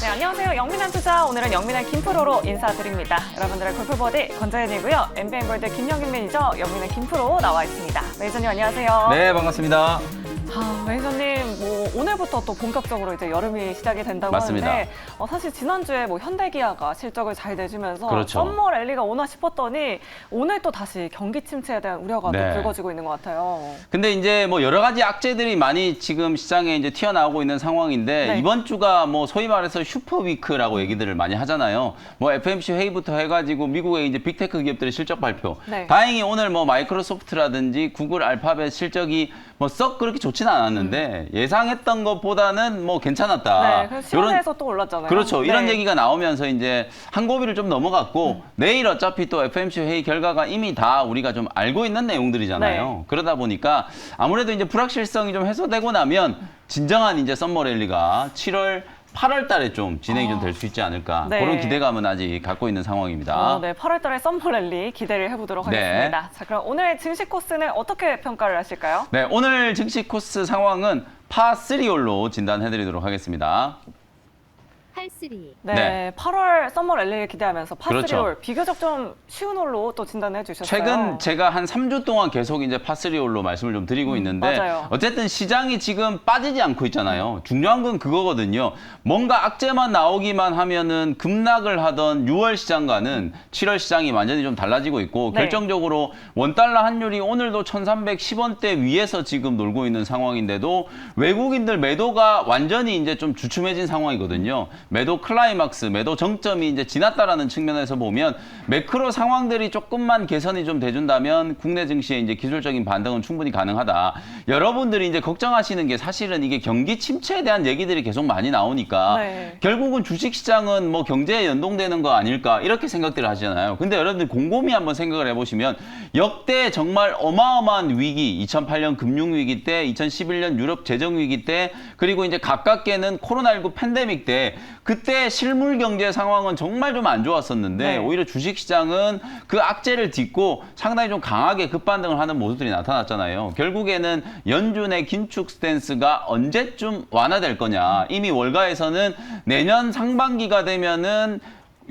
네, 안녕하세요. 영민한 투자. 오늘은 영민한 김프로로 인사드립니다. 여러분들의 골프버디 권자연이고요. MBN골드 김영민 매니저, 영민한 김프로 나와 있습니다. 매니저님 안녕하세요. 네, 반갑습니다. 자, 매니저님, 오늘부터 또 본격적으로 이제 여름이 시작이 된다고 맞습니다. 하는데 사실 지난주에 현대기아가 실적을 잘 내주면서 그렇죠. 썸머 랠리가 오나 싶었더니 오늘 또 다시 경기 침체에 대한 우려가 또 네. 불거지고 있는 것 같아요. 근데 이제 여러 가지 악재들이 많이 지금 시장에 이제 튀어나오고 있는 상황인데 네. 이번 주가 소위 말해서 슈퍼위크라고 얘기들을 많이 하잖아요. FMC 회의부터 해가지고 미국의 이제 빅테크 기업들의 실적 발표. 네. 다행히 오늘 마이크로소프트라든지 구글, 알파벳 실적이 썩 그렇게 좋지는 않았는데 예상했던 것보다는 괜찮았다. 네, 그래서 시간에서 또 올랐잖아요. 그렇죠. 이런 네. 얘기가 나오면서 이제 한 고비를 좀 넘어갔고 내일 어차피 또 FMC 회의 결과가 이미 다 우리가 좀 알고 있는 내용들이잖아요. 네. 그러다 보니까 아무래도 이제 불확실성이 좀 해소되고 나면 진정한 이제 썸머 랠리가 7월 8월 달에 좀 진행이 좀 될 수 있지 않을까. 네. 그런 기대감은 아직 갖고 있는 상황입니다. 네, 8월 달에 썸머 랠리 기대를 해보도록 네. 하겠습니다. 자, 그럼 오늘 증시 코스는 어떻게 평가를 하실까요? 네, 오늘 증시 코스 상황은 파3홀로 진단해드리도록 하겠습니다. 팔3. 네, 네. 8월 썸머 랠리를 기대하면서 파3홀 그렇죠. 비교적 좀 쉬운 홀로 또 진단해 주셨어요. 최근 제가 한 3주 동안 계속 이제 파3홀로 말씀을 좀 드리고 있는데 맞아요. 어쨌든 시장이 지금 빠지지 않고 있잖아요. 중요한 건 그거거든요. 뭔가 악재만 나오기만 하면은 급락을 하던 6월 시장과는 7월 시장이 완전히 좀 달라지고 있고 네. 결정적으로 원달러 환율이 오늘도 1310원대 위에서 지금 놀고 있는 상황인데도 외국인들 매도가 완전히 이제 좀 주춤해진 상황이거든요. 매도 클라이막스, 매도 정점이 이제 지났다라는 측면에서 보면 매크로 상황들이 조금만 개선이 좀 돼준다면 국내 증시의 이제 기술적인 반등은 충분히 가능하다. 여러분들이 이제 걱정하시는 게 사실은 이게 경기 침체에 대한 얘기들이 계속 많이 나오니까 네. 결국은 주식시장은 경제에 연동되는 거 아닐까 이렇게 생각들을 하시잖아요. 근데 여러분들 곰곰이 한번 생각을 해보시면 역대 정말 어마어마한 위기, 2008년 금융위기 때, 2011년 유럽 재정위기 때, 그리고 이제 가깝게는 코로나19 팬데믹 때 그때 실물 경제 상황은 정말 좀 안 좋았었는데 네. 오히려 주식시장은 그 악재를 딛고 상당히 좀 강하게 급반등을 하는 모습들이 나타났잖아요. 결국에는 연준의 긴축 스탠스가 언제쯤 완화될 거냐. 이미 월가에서는 내년 상반기가 되면은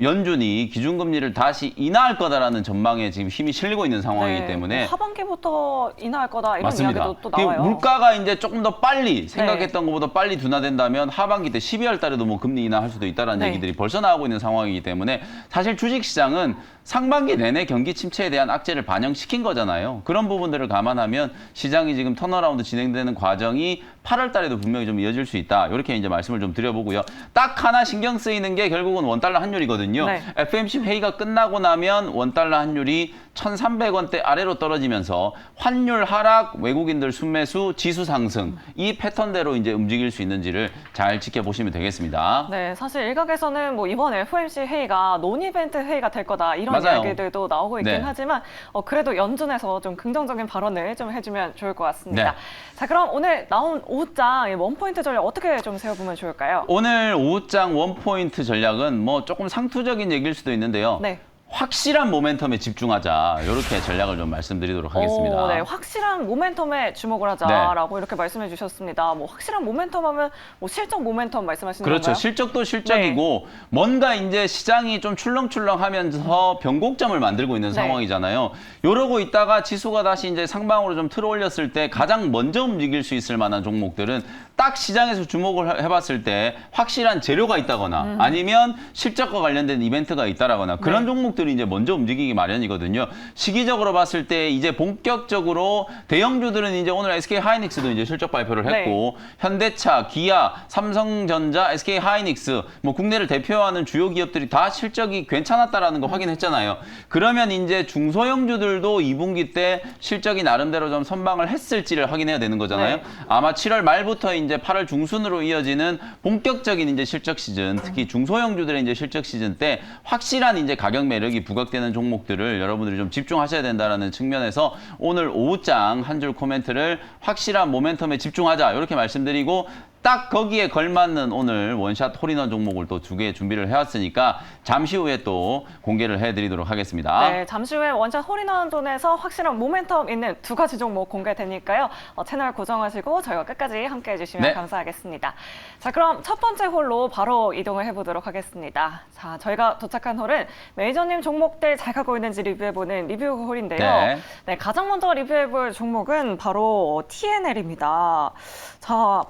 연준이 기준금리를 다시 인하할 거다라는 전망에 지금 힘이 실리고 있는 상황이기 때문에 하반기부터 인하할 거다 이런 맞습니다. 이야기도 또 나와요. 물가가 이제 조금 더 빨리 생각했던 것보다 빨리 둔화된다면 하반기 때 12월 달에도 금리 인하할 수도 있다라는 네. 얘기들이 벌써 나오고 있는 상황이기 때문에 사실 주식시장은 상반기 내내 경기 침체에 대한 악재를 반영시킨 거잖아요. 그런 부분들을 감안하면 시장이 지금 턴어라운드 진행되는 과정이 8월 달에도 분명히 좀 이어질 수 있다. 이렇게 이제 말씀을 좀 드려보고요. 딱 하나 신경 쓰이는 게 결국은 원달러 환율이거든요. 네. FMC 회의가 끝나고 나면 원달러 환율이 1,300원대 아래로 떨어지면서 환율 하락, 외국인들 순매수, 지수 상승 이 패턴대로 이제 움직일 수 있는지를 잘 지켜보시면 되겠습니다. 네, 사실 일각에서는 이번 FOMC 회의가 논 이벤트 회의가 될 거다 이런 맞아요. 이야기들도 나오고 있긴 네. 하지만 그래도 연준에서 좀 긍정적인 발언을 좀 해주면 좋을 것 같습니다. 네. 자, 그럼 오늘 나온 오후장 원포인트 전략 어떻게 좀 세워보면 좋을까요? 오늘 오후장 원포인트 전략은 조금 상투적인 얘기일 수도 있는데요. 네. 확실한 모멘텀에 집중하자. 이렇게 전략을 좀 말씀드리도록 하겠습니다. 네, 확실한 모멘텀에 주목을 하자라고 이렇게 말씀해 주셨습니다. 확실한 모멘텀 하면 실적 모멘텀 말씀하시는 그렇죠. 건가요? 실적도 실적이고 뭔가 이제 시장이 좀 출렁출렁하면서 변곡점을 만들고 있는 네. 상황이잖아요. 이러고 있다가 지수가 다시 이제 상방으로 좀 틀어 올렸을 때 가장 먼저 움직일 수 있을 만한 종목들은 딱 시장에서 주목을 해봤을 때 확실한 재료가 있다거나 아니면 실적과 관련된 이벤트가 있다라거나 그런 종목들이 이제 먼저 움직이기 마련이거든요. 시기적으로 봤을 때 이제 본격적으로 대형주들은 이제 오늘 SK 하이닉스도 이제 실적 발표를 했고 현대차, 기아, 삼성전자, SK 하이닉스 국내를 대표하는 주요 기업들이 다 실적이 괜찮았다라는 거 확인했잖아요. 그러면 이제 중소형주들도 2분기 때 실적이 나름대로 좀 선방을 했을지를 확인해야 되는 거잖아요. 네. 아마 7월 말부터 이제 8월 중순으로 이어지는 본격적인 이제 실적 시즌, 특히 중소형주들의 이제 실적 시즌 때 확실한 이제 가격 매력이 부각되는 종목들을 여러분들이 좀 집중하셔야 된다라는 측면에서 오늘 오후장 한 줄 코멘트를 확실한 모멘텀에 집중하자 이렇게 말씀드리고 딱 거기에 걸맞는 오늘 원샷 홀인원 종목을 또 2개 준비를 해왔으니까 잠시 후에 또 공개를 해드리도록 하겠습니다. 네, 잠시 후에 원샷 홀인원 존에서 확실한 모멘텀 있는 2가지 종목 공개되니까요. 채널 고정하시고 저희와 끝까지 함께 해주시면 네. 감사하겠습니다. 자, 그럼 첫 번째 홀로 바로 이동을 해보도록 하겠습니다. 자, 저희가 도착한 홀은 매니저님 종목들 잘 가고 있는지 리뷰해보는 리뷰 홀인데요. 네. 네, 가장 먼저 리뷰해볼 종목은 바로 TNL입니다. 자,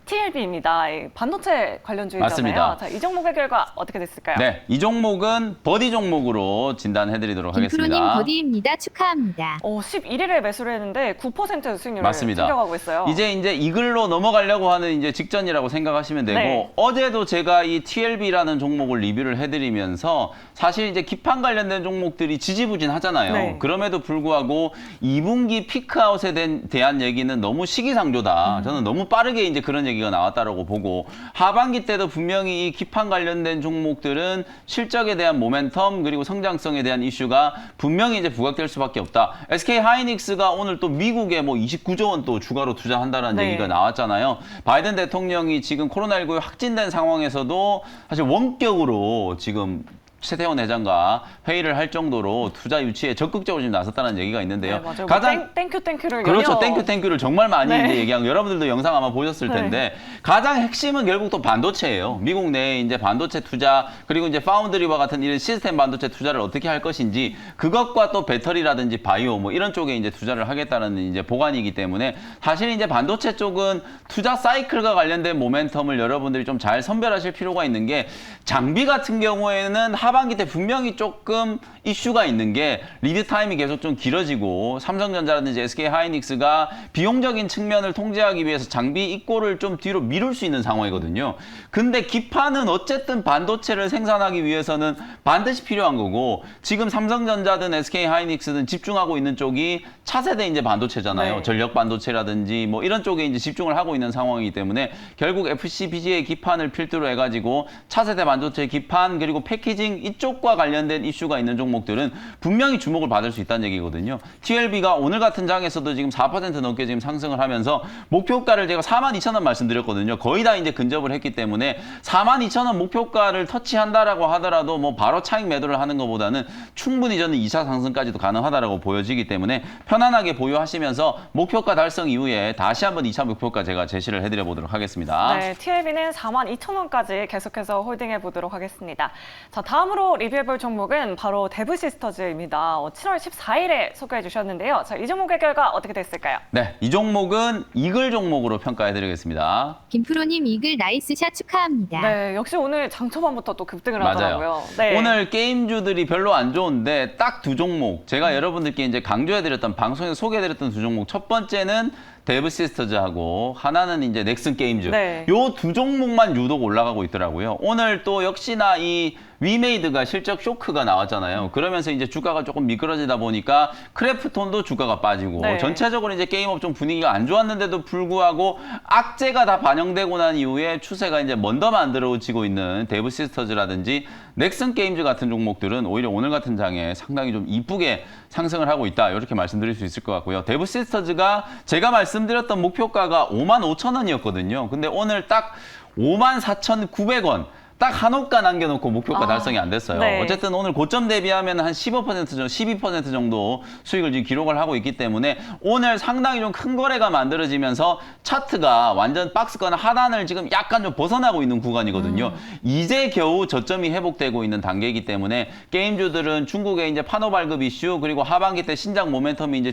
TLB입니다. 반도체 관련주이잖아요. 맞습니다. 자, 이 종목의 결과 어떻게 됐을까요? 네, 이 종목은 버디 종목으로 진단해드리도록 김프로님 하겠습니다. 버디입니다. 축하합니다. 11일에 매수를 했는데 9% 수익률을 맞습니다. 챙겨가고 있어요. 이제 이글로 넘어가려고 하는 이제 직전이라고 생각하시면 되고 네. 어제도 제가 이 TLB라는 종목을 리뷰를 해드리면서 사실 이제 기판 관련된 종목들이 지지부진하잖아요. 네. 그럼에도 불구하고 2분기 피크아웃에 대한 얘기는 너무 시기상조다. 저는 너무 빠르게 이제 그런 얘기가 나왔다라고 보고 하반기 때도 분명히 이 기판 관련된 종목들은 실적에 대한 모멘텀 그리고 성장성에 대한 이슈가 분명히 이제 부각될 수밖에 없다. SK 하이닉스가 오늘 또 미국에 뭐 29조 원 또 추가로 투자한다는 네. 얘기가 나왔잖아요. 바이든 대통령이 지금 코로나19에 확진된 상황에서도 사실 원격으로 지금 최태원 회장과 회의를 할 정도로 투자 유치에 적극적으로 지금 나섰다는 얘기가 있는데요. 네, 맞아요. 가장 땡큐를 그렇죠. 땡큐를 정말 많이 네. 이제 얘기한 거 여러분들도 영상 아마 보셨을 네. 텐데 가장 핵심은 결국 또 반도체예요. 미국 내에 이제 반도체 투자 그리고 이제 파운드리와 같은 이런 시스템 반도체 투자를 어떻게 할 것인지 그것과 또 배터리라든지 바이오 뭐 이런 쪽에 이제 투자를 하겠다는 이제 보관이기 때문에 사실 이제 반도체 쪽은 투자 사이클과 관련된 모멘텀을 여러분들이 좀 잘 선별하실 필요가 있는 게 장비 같은 경우에는 하반기 때 분명히 조금 이슈가 있는 게 리드 타임이 계속 좀 길어지고 삼성전자라든지 SK 하이닉스가 비용적인 측면을 통제하기 위해서 장비 입고를 좀 뒤로 미룰 수 있는 상황이거든요. 근데 기판은 어쨌든 반도체를 생산하기 위해서는 반드시 필요한 거고 지금 삼성전자든 SK 하이닉스든 집중하고 있는 쪽이 차세대 이제 반도체잖아요. 네. 전력 반도체라든지 뭐 이런 쪽에 이제 집중을 하고 있는 상황이기 때문에 결국 FCBGA 기판을 필두로 해가지고 차세대 반도체 기판 그리고 패키징 이쪽과 관련된 이슈가 있는 종목들은 분명히 주목을 받을 수 있다는 얘기거든요. TLB가 오늘 같은 장에서도 지금 4% 넘게 지금 상승을 하면서 목표가를 제가 42,000원 말씀드렸거든요. 거의 다 이제 근접을 했기 때문에 42,000원 목표가를 터치한다라고 하더라도 뭐 바로 차익 매도를 하는 것보다는 충분히 저는 2차 상승까지도 가능하다라고 보여지기 때문에 편안하게 보유하시면서 목표가 달성 이후에 다시 한번 2차 목표가 제가 제시를 해드려 보도록 하겠습니다. 네, TLB는 42,000원까지 계속해서 홀딩해 보도록 하겠습니다. 자, 다음으로 리뷰해볼 종목은 바로 데브시스터즈입니다. 7월 14일에 소개해 주셨는데요. 자, 이 종목의 결과 어떻게 됐을까요? 네, 이 종목은 이글 종목으로 평가해드리겠습니다. 김프로님 이글 나이스샷 축하합니다. 네, 역시 오늘 장초반부터 또 급등을 맞아요. 하더라고요. 네. 오늘 게임주들이 별로 안 좋은데 딱 2종목 제가 여러분들께 이제 강조해드렸던 방송에서 소개해드렸던 2종목 첫 번째는 데브시스터즈하고 하나는 이제 넥슨 게임즈. 네. 요 2종목만 유독 올라가고 있더라고요. 오늘 또 역시나 이 위메이드가 실적 쇼크가 나왔잖아요. 그러면서 이제 주가가 조금 미끄러지다 보니까 크래프톤도 주가가 빠지고 네. 전체적으로 이제 게임업종 분위기가 안 좋았는데도 불구하고 악재가 다 반영되고 난 이후에 추세가 이제 먼저 만들어지고 있는 데브시스터즈라든지 넥슨 게임즈 같은 종목들은 오히려 오늘 같은 장에 상당히 좀 이쁘게 상승을 하고 있다. 이렇게 말씀드릴 수 있을 것 같고요. 데브시스터즈가 제가 말씀드렸던 목표가가 55,000원이었거든요. 근데 오늘 딱 54,900원. 딱 한 호가 남겨놓고 목표가 달성이 안 됐어요. 네. 어쨌든 오늘 고점 대비하면 한 15% 정도, 12% 정도 수익을 지금 기록을 하고 있기 때문에 오늘 상당히 좀 큰 거래가 만들어지면서 차트가 완전 박스권 하단을 지금 약간 좀 벗어나고 있는 구간이거든요. 이제 겨우 저점이 회복되고 있는 단계이기 때문에 게임주들은 중국의 이제 판호 발급 이슈 그리고 하반기 때 신작 모멘텀이 이제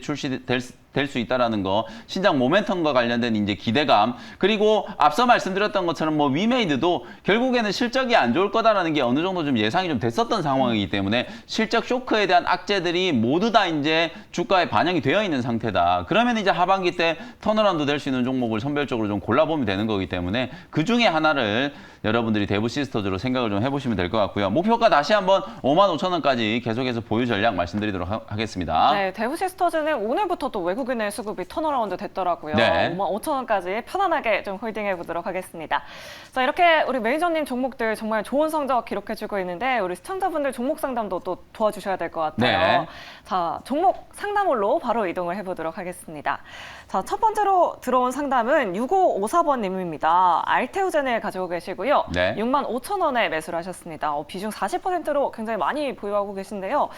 될 수 있다라는 거, 신작 모멘텀과 관련된 이제 기대감, 그리고 앞서 말씀드렸던 것처럼 뭐 위메이드도 결국에는 실적이 안 좋을 거다라는 게 어느 정도 좀 예상이 좀 됐었던 상황이기 때문에 실적 쇼크에 대한 악재들이 모두 다 이제 주가에 반영이 되어 있는 상태다. 그러면 이제 하반기 때 턴어라운드 될 수 있는 종목을 선별적으로 좀 골라보면 되는 거기 때문에 그 중에 하나를 여러분들이 데브시스터즈로 생각을 좀 해보시면 될 것 같고요. 목표가 다시 한번 55,000원까지 계속해서 보유 전략 말씀드리도록 하겠습니다. 네, 데브시스터즈는 오늘부터 또 외국 외국인의 수급이 턴어라운드 됐더라고요. 네. 55,000원까지 편안하게 좀 홀딩해 보도록 하겠습니다. 자, 이렇게 우리 매니저님 종목들 정말 좋은 성적 기록해주고 있는데 우리 시청자분들 종목 상담도 또 도와주셔야 될 것 같아요. 네. 자, 종목 상담홀로 바로 이동을 해보도록 하겠습니다. 자, 첫 번째로 들어온 상담은 6554번님입니다. 알테오젠을 가지고 계시고요. 네. 65,000원에 매수를 하셨습니다. 비중 40%로 굉장히 많이 보유하고 계신데요.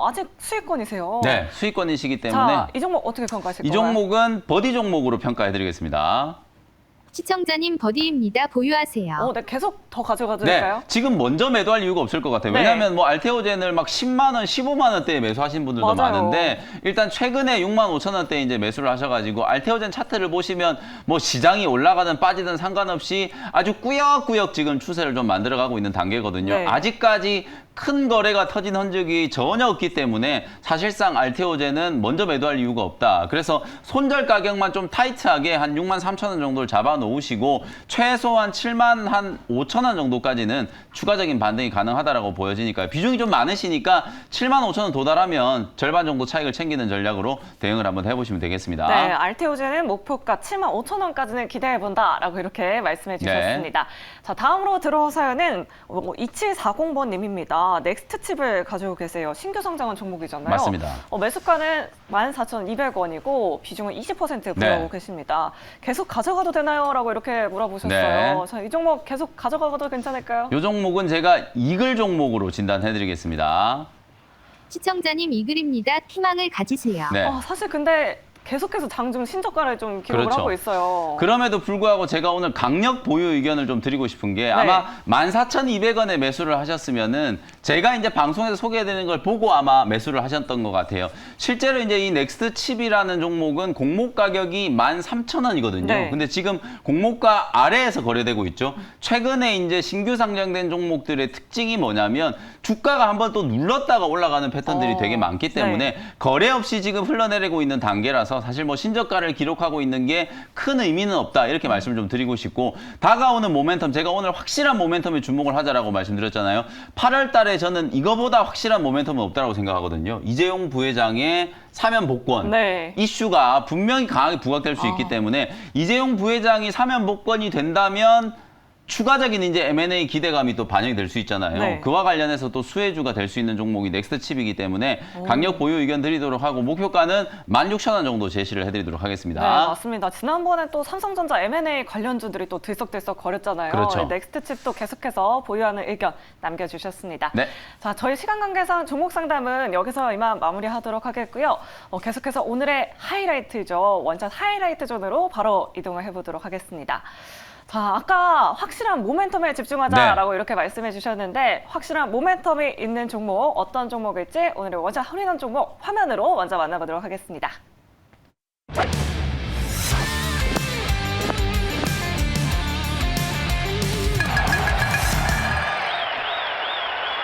아직 수익권이세요. 네, 수익권이시기 때문에 자, 이 종목 어떻게 평가하실 이 건가요? 종목은 버디 종목으로 평가해드리겠습니다. 시청자님 버디입니다. 보유하세요. 네, 계속 더 가져가도 될까요? 지금 먼저 매도할 이유가 없을 것 같아요. 네. 왜냐하면 뭐 알테오젠을 막 10만 원, 15만 원대에 매수하신 분들도 맞아요. 많은데 일단 최근에 6만 5천 원대에 이제 매수를 하셔가지고 알테오젠 차트를 보시면 뭐 시장이 올라가든 빠지든 상관없이 아주 꾸역꾸역 지금 추세를 좀 만들어가고 있는 단계거든요. 네. 아직까지 큰 거래가 터진 흔적이 전혀 없기 때문에 사실상 알테오젠은 먼저 매도할 이유가 없다. 그래서 손절 가격만 좀 타이트하게 한 6만 3천 원 정도를 잡아 놓으시고 최소한 7만 한 5천 원 정도까지는 추가적인 반등이 가능하다라고 보여지니까요. 비중이 좀 많으시니까 7만 5천 원 도달하면 절반 정도 차익을 챙기는 전략으로 대응을 한번 해보시면 되겠습니다. 네, 알테오젠은 목표가 75,000원까지는 기대해본다라고 이렇게 말씀해 주셨습니다. 네. 자, 다음으로 들어온 사연은 2740번님입니다. 넥스트 칩을 가지고 계세요. 신규 상장한 종목이잖아요. 맞습니다. 매수가는 14,200원이고 비중은 20% 보유하고 네. 계십니다. 계속 가져가도 되나요? 라고 이렇게 물어보셨어요. 네. 자, 이 종목 계속 가져가도 괜찮을까요? 이 종목은 제가 이글 종목으로 진단해드리겠습니다. 시청자님 이 글입니다. 희망을 가지세요. 네. 사실 근데 계속해서 장중 신저가를 좀 기록을 그렇죠. 하고 있어요. 그럼에도 불구하고 제가 오늘 강력 보유 의견을 좀 드리고 싶은 게 아마 14,200원에 매수를 하셨으면은 제가 이제 방송에서 소개해드리는 걸 보고 아마 매수를 하셨던 것 같아요. 실제로 이제 이 넥스트 칩이라는 종목은 공모 가격이 13,000원이거든요. 네. 근데 지금 공모가 아래에서 거래되고 있죠. 최근에 이제 신규 상장된 종목들의 특징이 뭐냐면 주가가 한번 또 눌렀다가 올라가는 패턴들이 되게 많기 때문에 거래 없이 지금 흘러내리고 있는 단계라서 사실 뭐 신저가를 기록하고 있는 게 큰 의미는 없다 이렇게 말씀을 좀 드리고 싶고 다가오는 모멘텀 제가 오늘 확실한 모멘텀에 주목을 하자라고 말씀드렸잖아요. 8월 달에 저는 이거보다 확실한 모멘텀은 없다고 생각하거든요. 이재용 부회장의 사면 복권 이슈가 분명히 강하게 부각될 수 있기 때문에 이재용 부회장이 사면 복권이 된다면 추가적인 이제 M&A 기대감이 또 반영이 될 수 있잖아요. 네. 그와 관련해서 또 수혜주가 될 수 있는 종목이 넥스트 칩이기 때문에 강력 보유 의견 드리도록 하고 목표가는 16,000원 정도 제시를 해드리도록 하겠습니다. 네, 맞습니다. 지난번에 또 삼성전자 M&A 관련주들이 또 들썩들썩 거렸잖아요. 그렇죠. 넥스트 칩도 계속해서 보유하는 의견 남겨주셨습니다. 네. 자, 저희 시간 관계상 종목 상담은 여기서 이만 마무리하도록 하겠고요. 계속해서 오늘의 하이라이트죠. 원샷 하이라이트 존으로 바로 이동을 해보도록 하겠습니다. 자, 아까 확실한 모멘텀에 집중하자라고 이렇게 말씀해 주셨는데 확실한 모멘텀이 있는 종목 어떤 종목일지 오늘의 원샷 할인한 종목 화면으로 먼저 만나보도록 하겠습니다.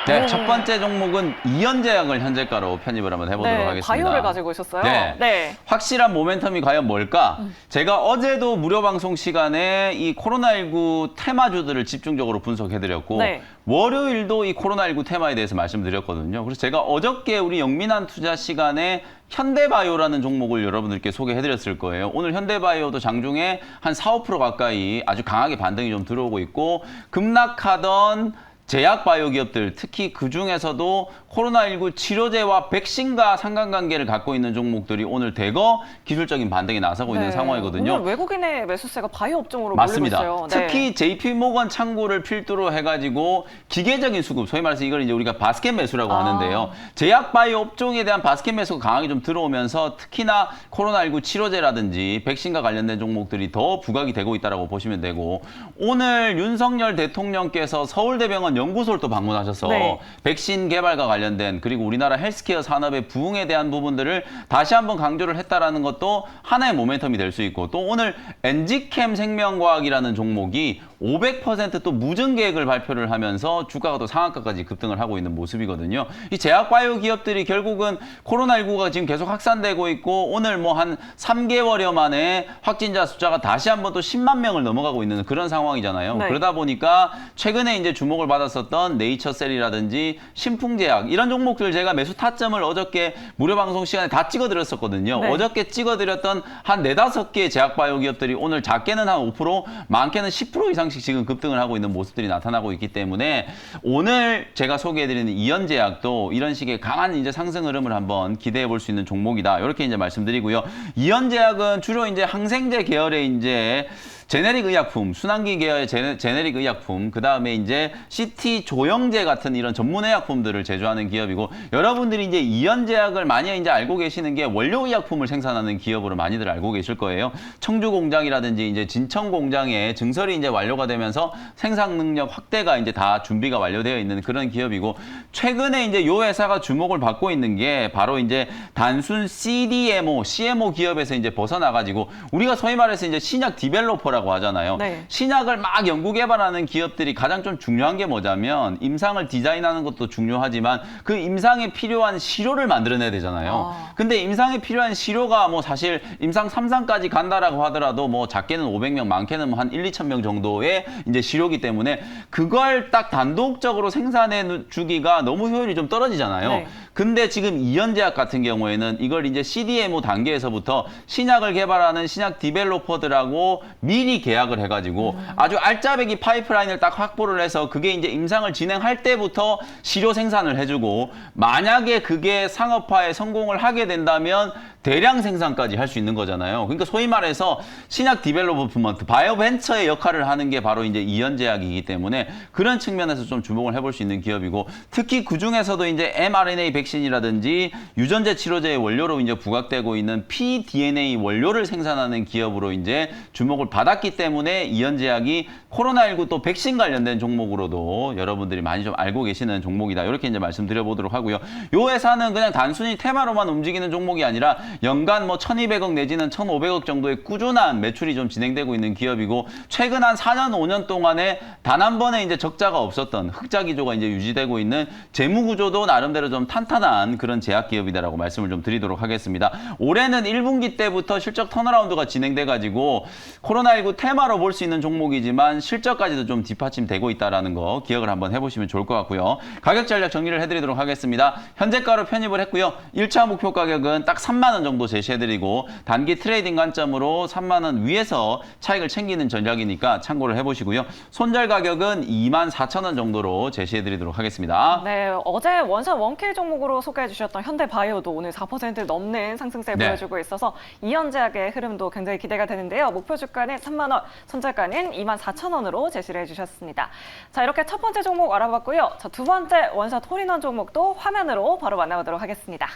네, 첫 번째 종목은 이현제약을 현재가로 편입을 한번 해보도록 하겠습니다. 바이오를 가지고 오셨어요? 네. 확실한 모멘텀이 과연 뭘까? 제가 어제도 무료 방송 시간에 이 코로나19 테마주들을 집중적으로 분석해드렸고 월요일도 이 코로나19 테마에 대해서 말씀드렸거든요. 그래서 제가 어저께 우리 영민한 투자 시간에 현대바이오라는 종목을 여러분들께 소개해드렸을 거예요. 오늘 현대바이오도 장중에 한 4, 5% 가까이 아주 강하게 반등이 좀 들어오고 있고 급락하던 제약 바이오 기업들, 특히 그중에서도 코로나19 치료제와 백신과 상관관계를 갖고 있는 종목들이 오늘 대거 기술적인 반등에 나서고 있는 상황이거든요. 오늘 외국인의 매수세가 바이오 업종으로 맞습니다. 몰리고 있어요. 특히 JP모건 창구를 필두로 해가지고 기계적인 수급, 소위 말해서 이걸 이제 우리가 바스켓 매수라고 하는데요. 제약 바이오 업종에 대한 바스켓 매수가 강하게 좀 들어오면서 특히나 코로나19 치료제라든지 백신과 관련된 종목들이 더 부각이 되고 있다고 보시면 되고 오늘 윤석열 대통령께서 서울대병원 연구소를 또 방문하셔서 백신 개발과 관련된 그리고 우리나라 헬스케어 산업의 부흥에 대한 부분들을 다시 한번 강조를 했다라는 것도 하나의 모멘텀이 될 수 있고 또 오늘 엔지캠 생명과학이라는 종목이 500%또 무증 계획을 발표를 하면서 주가가 또 상한가까지 급등을 하고 있는 모습이거든요. 이 제약바이오 기업들이 결국은 코로나19가 지금 계속 확산되고 있고 오늘 뭐 한 3개월여 만에 확진자 숫자가 다시 한번 또 10만 명을 넘어가고 있는 그런 상황이잖아요. 네. 그러다 보니까 최근에 이제 주목을 받았었던 네이처셀이라든지 신풍제약 이런 종목들 제가 매수 타점을 어저께 무료 방송 시간에 다 찍어드렸었거든요. 네. 어저께 찍어드렸던 한 4-5개 제약바이오 기업들이 오늘 작게는 한 5%, 많게는 10% 이상씩 지금 급등을 하고 있는 모습들이 나타나고 있기 때문에 오늘 제가 소개해드리는 이연제약도 이런 식의 강한 이제 상승 흐름을 한번 기대해 볼 수 있는 종목이다. 이렇게 이제 말씀드리고요. 이연제약은 주로 이제 항생제 계열의 이제 제네릭 의약품, 순환기 계열의 제네릭 의약품, 그 다음에 이제 CT 조영제 같은 이런 전문 의약품들을 제조하는 기업이고, 여러분들이 이제 이연제약을 많이 이제 알고 계시는 게 원료 의약품을 생산하는 기업으로 많이들 알고 계실 거예요. 청주 공장이라든지 이제 진천 공장에 증설이 이제 완료가 되면서 생산 능력 확대가 이제 다 준비가 완료되어 있는 그런 기업이고, 최근에 이제 요 회사가 주목을 받고 있는 게 바로 이제 단순 CDMO, CMO 기업에서 이제 벗어나가지고 우리가 소위 말해서 이제 신약 디벨로퍼라고 하잖아요. 네. 신약을 막 연구 개발하는 기업들이 가장 좀 중요한 게 뭐냐면 임상을 디자인하는 것도 중요하지만 그 임상에 필요한 시료를 만들어내야 되잖아요. 근데 임상에 필요한 시료가 뭐 사실 임상 3상까지 간다라고 하더라도 뭐 작게는 500명, 많게는 뭐 한 1, 2천 명 정도의 이제 시료기 때문에 그걸 딱 단독적으로 생산해 주기가 너무 효율이 좀 떨어지잖아요. 네. 근데 지금 이연제약 같은 경우에는 이걸 이제 CDMO 단계에서부터 신약을 개발하는 신약 디벨로퍼들하고 미리 계약을 해가지고 아주 알짜배기 파이프라인을 딱 확보를 해서 그게 이제 임상을 진행할 때부터 시료 생산을 해주고, 만약에 그게 상업화에 성공을 하게 된다면 대량 생산까지 할 수 있는 거잖아요. 그러니까 소위 말해서 신약 디벨로퍼먼트, 바이오벤처의 역할을 하는 게 바로 이제 이연제약이기 때문에 그런 측면에서 좀 주목을 해볼 수 있는 기업이고, 특히 그 중에서도 이제 mRNA 백신이라든지 유전자 치료제의 원료로 이제 부각되고 있는 pDNA 원료를 생산하는 기업으로 이제 주목을 받았기 때문에 이연제약이 코로나19 또 백신 관련된 종목으로도 여러분들이 많이 좀 알고 계시는 종목이다. 이렇게 이제 말씀드려보도록 하고요. 요 회사는 그냥 단순히 테마로만 움직이는 종목이 아니라 연간 뭐 1,200억 내지는 1,500억 정도의 꾸준한 매출이 좀 진행되고 있는 기업이고, 최근 한 4년, 5년 동안에 단 한 번에 이제 적자가 없었던 흑자 기조가 이제 유지되고 있는 재무 구조도 나름대로 좀 탄탄한 그런 제약 기업이다라고 말씀을 좀 드리도록 하겠습니다. 올해는 1분기 때부터 실적 턴어라운드가 진행돼 가지고 코로나19 테마로 볼 수 있는 종목이지만 실적까지도 좀 뒷받침되고 있다라는 거 기억을 한번 해보시면 좋을 것 같고요. 가격 전략 정리를 해드리도록 하겠습니다. 현재가로 편입을 했고요. 1차 목표 가격은 딱 3만 원 정도 제시해드리고 단기 트레이딩 관점으로 3만 원 위에서 차익을 챙기는 전략이니까 참고를 해보시고요. 손절 가격은 2만 4천 원 정도로 제시해드리도록 하겠습니다. 네, 어제 원샷 원킬 종목으로 소개해 주셨던 현대바이오도 오늘 4% 넘는 상승세를 네. 보여주고 있어서 이연제약의 흐름도 굉장히 기대가 되는데요. 목표 주가는 3만 원, 손절가는 2만 4천 원으로 제시를 해주셨습니다. 자, 이렇게 첫 번째 종목 알아봤고요. 자, 두 번째 원샷 홀인원 종목도 화면으로 바로 만나보도록 하겠습니다.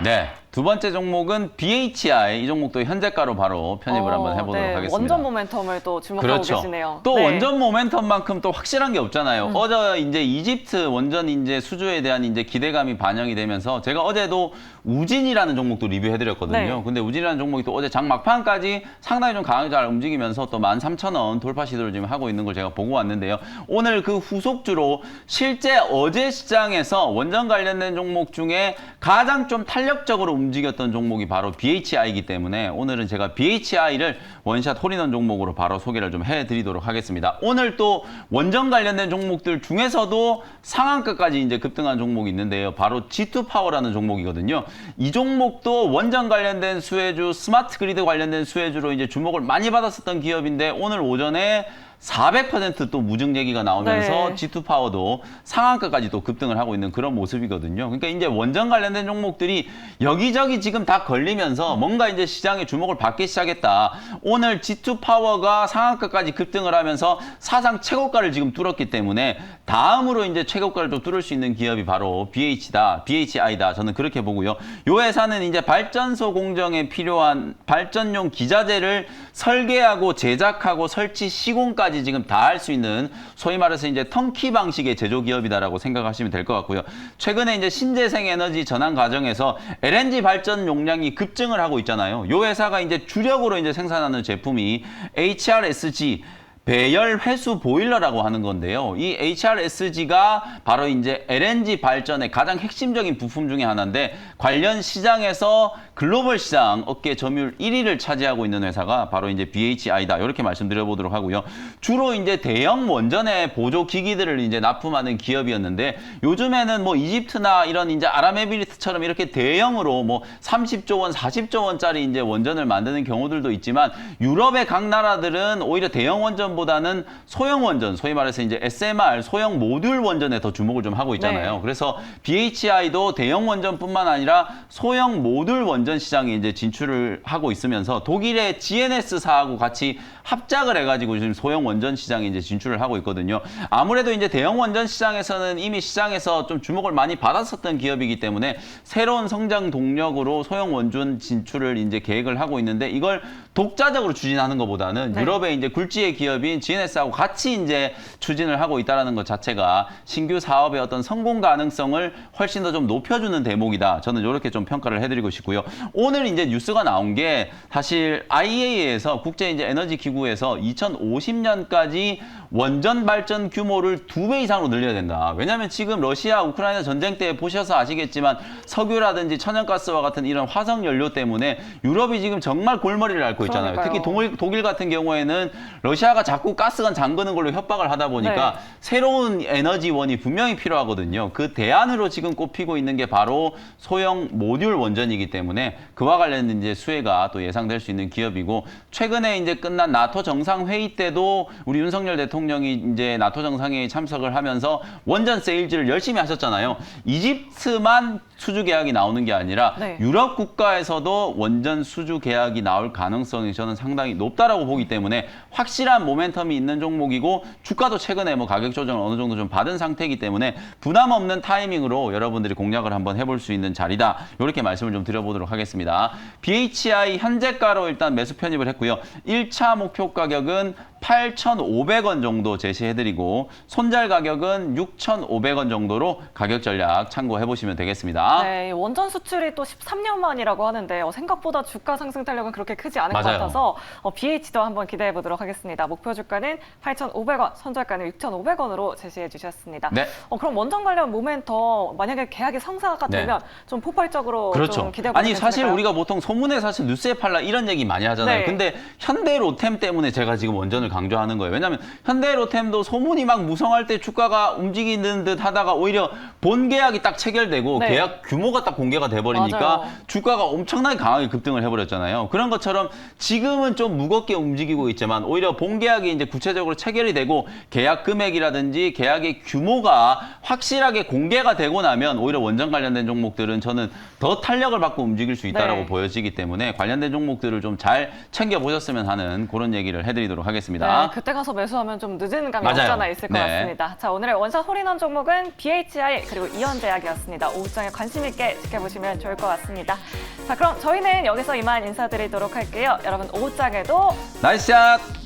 네. 두 번째 종목은 BHI. 이 종목도 현재가로 바로 편입을 한번 해보도록 네, 하겠습니다. 원전 모멘텀을 또 주목하고 그렇죠. 계시네요. 또 네. 원전 모멘텀만큼 또 확실한 게 없잖아요. 어제 이제 이집트 원전 이제 수주에 대한 이제 기대감이 반영이 되면서 제가 어제도 우진이라는 종목도 리뷰해드렸거든요. 네. 근데 우진이라는 종목이 또 어제 장 막판까지 상당히 좀 강하게 잘 움직이면서 또 13,000원 돌파 시도를 지금 하고 있는 걸 제가 보고 왔는데요. 오늘 그 후속주로 실제 어제 시장에서 원전 관련된 종목 중에 가장 좀 탄력적으로 움직였던 종목이 바로 BHI이기 때문에 오늘은 제가 BHI를 원샷 홀인원 종목으로 바로 소개를 좀 해드리도록 하겠습니다. 오늘 또 원전 관련된 종목들 중에서도 상한가까지 이제 급등한 종목이 있는데요. 바로 G2파워라는 종목이거든요. 이 종목도 원전 관련된 수혜주, 스마트 그리드 관련된 수혜주로 이제 주목을 많이 받았었던 기업인데 오늘 오전에 400%또 무증 얘기가 나오면서 네. G2파워도 상한가까지 또 급등을 하고 있는 그런 모습이거든요. 그러니까 이제 원전 관련된 종목들이 여기저기 지금 다 걸리면서 뭔가 이제 시장의 주목을 받기 시작했다. 오늘 G2파워가 상한가까지 급등을 하면서 사상 최고가를 지금 뚫었기 때문에 다음으로 이제 최고가를 또 뚫을 수 있는 기업이 바로 BHI다. 저는 그렇게 보고요. 이 회사는 이제 발전소 공정에 필요한 발전용 기자재를 설계하고 제작하고 설치 시공까지 지금 다 할 수 있는 소위 말해서 이제 턴키 방식의 제조 기업이다라고 생각하시면 될 것 같고요. 최근에 이제 신재생 에너지 전환 과정에서 LNG 발전 용량이 급증을 하고 있잖아요. 요 회사가 이제 주력으로 이제 생산하는 제품이 HRSG 배열 회수 보일러라고 하는 건데요. 이 HRSG가 바로 이제 LNG 발전의 가장 핵심적인 부품 중에 하나인데 관련 시장에서 글로벌 시장 업계 점유율 1위를 차지하고 있는 회사가 바로 이제 BHI다. 이렇게 말씀드려 보도록 하고요. 주로 이제 대형 원전의 보조 기기들을 이제 납품하는 기업이었는데 요즘에는 뭐 이집트나 이런 이제 아랍에미리트처럼 이렇게 대형으로 뭐 30조 원, 40조 원짜리 이제 원전을 만드는 경우들도 있지만 유럽의 각 나라들은 오히려 대형 원전보다는 소형 원전, 소위 말해서 이제 SMR, 소형 모듈 원전에 더 주목을 좀 하고 있잖아요. 네. 그래서 BHI도 대형 원전뿐만 아니라 소형 모듈 원전 시장에 이제 진출을 하고 있으면서 독일의 GNS사하고 같이 합작을 해가지고 지금 소형 원전 시장에 이제 진출을 하고 있거든요. 아무래도 이제 대형 원전 시장에서는 이미 시장에서 좀 주목을 많이 받았었던 기업이기 때문에 새로운 성장 동력으로 소형 원전 진출을 이제 계획을 하고 있는데 이걸 독자적으로 추진하는 것보다는 네. 유럽의 이제 굴지의 기업인 GNS하고 같이 이제 추진을 하고 있다는 것 자체가 신규 사업의 어떤 성공 가능성을 훨씬 더 좀 높여주는 대목이다. 저는 이렇게 좀 평가를 해드리고 싶고요. 오늘 이제 뉴스가 나온 게 사실 IEA에서 국제 이제 에너지 기구에서 2050년까지 원전 발전 규모를 2배 이상으로 늘려야 된다. 왜냐하면 지금 러시아 우크라이나 전쟁 때 보셔서 아시겠지만 석유라든지 천연가스와 같은 이런 화석 연료 때문에 유럽이 지금 정말 골머리를 앓고 있잖아요. 그러니까요. 특히 독일 같은 경우에는 러시아가 자꾸 가스관 잠그는 걸로 협박을 하다 보니까 네. 새로운 에너지원이 분명히 필요하거든요. 그 대안으로 지금 꼽히고 있는 게 바로 소형 모듈 원전이기 때문에 그와 관련된 이제 수혜가 또 예상될 수 있는 기업이고 최근에 이제 끝난 나토 정상회의 때도 우리 윤석열 대통령이 이제 나토 정상회의에 참석을 하면서 원전 세일즈를 열심히 하셨잖아요. 이집트만 수주 계약이 나오는 게 아니라 네. 유럽 국가에서도 원전 수주 계약이 나올 가능성이 저는 상당히 높다라고 보기 때문에 확실한 모멘텀이 있는 종목이고 주가도 최근에 뭐 가격 조정을 어느 정도 좀 받은 상태이기 때문에 부담 없는 타이밍으로 여러분들이 공략을 한번 해볼 수 있는 자리다. 이렇게 말씀을 좀 드려보도록 하겠습니다. BHI 현재가로 일단 매수 편입을 했고요. 1차 목표 가격은 8,500원 정도 제시해드리고 손절 가격은 6,500원 정도로 가격 전략 참고해 보시면 되겠습니다. 네, 원전 수출이 또 13년 만이라고 하는데 생각보다 주가 상승 탄력은 그렇게 크지 않은 것 맞아요. 같아서 BH도 한번 기대해 보도록 하겠습니다. 목표 주가는 8,500원, 손절가는 6,500원으로 제시해 주셨습니다. 네. 그럼 원전 관련 모멘텀 만약에 계약이 성사가 네. 되면 좀 폭발적으로 그렇죠. 좀 기대해 보면 아니 사실 괜찮을까요? 우리가 보통 소문에 사실 뉴스에 팔라 이런 얘기 많이 하잖아요. 네. 근데 현대로템 때문에 제가 지금 원전을 강조하는 거예요. 왜냐하면 현대로템도 소문이 막 무성할 때 주가가 움직이는 듯 하다가 오히려 본 계약이 딱 체결되고 네. 계약 규모가 딱 공개가 돼버리니까 맞아요. 주가가 엄청나게 강하게 급등을 해버렸잖아요. 그런 것처럼 지금은 좀 무겁게 움직이고 있지만 오히려 본 계약이 이제 구체적으로 체결이 되고 계약 금액이라든지 계약의 규모가 확실하게 공개가 되고 나면 오히려 원전 관련된 종목들은 저는 더 탄력을 받고 움직일 수 있다라고 네. 보여지기 때문에 관련된 종목들을 좀 잘 챙겨보셨으면 하는 그런 얘기를 해드리도록 하겠습니다. 네, 그때 가서 매수하면 좀 늦은 감이 맞아요. 없지 않아 있을 것 네. 같습니다. 자, 오늘의 원샷 홀인원 종목은 BHI 그리고 이현제약이었습니다. 오후장에 관심 있게 지켜보시면 좋을 것 같습니다. 자, 그럼 저희는 여기서 이만 인사드리도록 할게요. 여러분 오후장에도 나이스 샷!